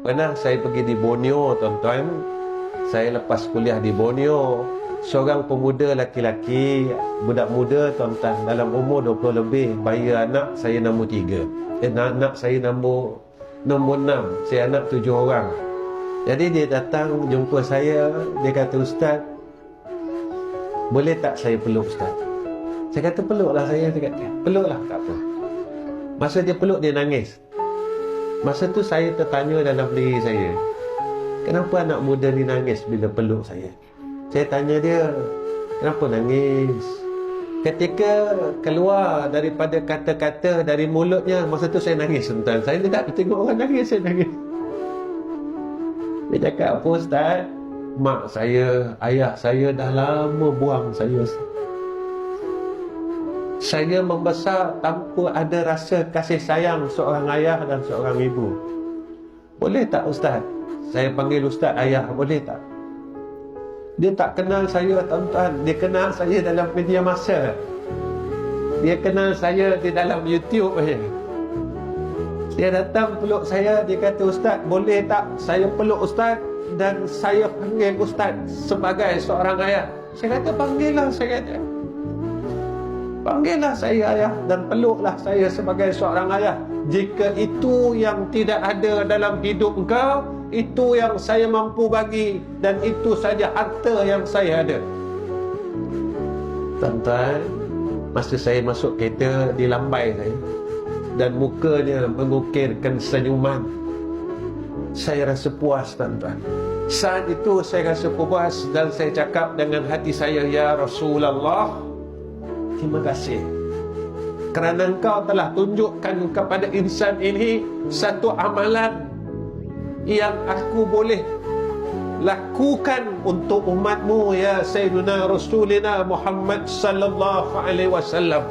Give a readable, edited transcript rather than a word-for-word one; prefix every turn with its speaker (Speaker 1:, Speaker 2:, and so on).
Speaker 1: Pernah saya pergi di Borneo, tuan-tuan. Saya lepas kuliah di Borneo, seorang pemuda laki-laki, budak muda, tuan-tuan, dalam umur 20 lebih, bayar anak saya nombor 3. Anak saya nombor 6. Saya anak 7 orang. Jadi dia datang jumpa saya, dia kata, "Ustaz, boleh tak saya peluk Ustaz?" Saya kata, "Peluklah saya." Dia kata, "Peluklah, tak apa." Masa dia peluk, dia nangis. Masa tu saya tertanya dalam diri saya, kenapa anak muda ni nangis bila peluk saya? Saya tanya dia, kenapa nangis? Ketika keluar daripada kata-kata dari mulutnya, masa tu saya nangis, tuan. Saya tidak tengok orang nangis, saya nangis. Dia cakap, "Apa Ustaz? Mak saya, ayah saya dah lama buang saya. Saya membesar tanpa ada rasa kasih sayang seorang ayah dan seorang ibu. Boleh tak Ustaz? Saya panggil Ustaz ayah, boleh tak?" Dia tak kenal saya, tuan-tuan. Dia kenal saya dalam media masa. Dia kenal saya di dalam YouTube saja. Dia datang peluk saya, dia kata, "Ustaz, boleh tak saya peluk Ustaz dan saya panggil Ustaz sebagai seorang ayah?" Saya kata, "Panggillah," saya kata. "Panggillah saya ayah dan peluklah saya sebagai seorang ayah. Jika itu yang tidak ada dalam hidup engkau, itu yang saya mampu bagi dan itu saja harta yang saya ada." Tuan-tuan, masa saya masuk kereta, di lambai saya dan mukanya mengukirkan senyuman, saya rasa puas, tuan-tuan. Saat itu saya rasa puas dan saya cakap dengan hati saya, "Ya Rasulullah, terima kasih kerana engkau telah tunjukkan kepada insan ini satu amalan yang aku boleh lakukan untuk umatmu, ya Sayyidina Rasulina Muhammad sallallahu alaihi wasallam."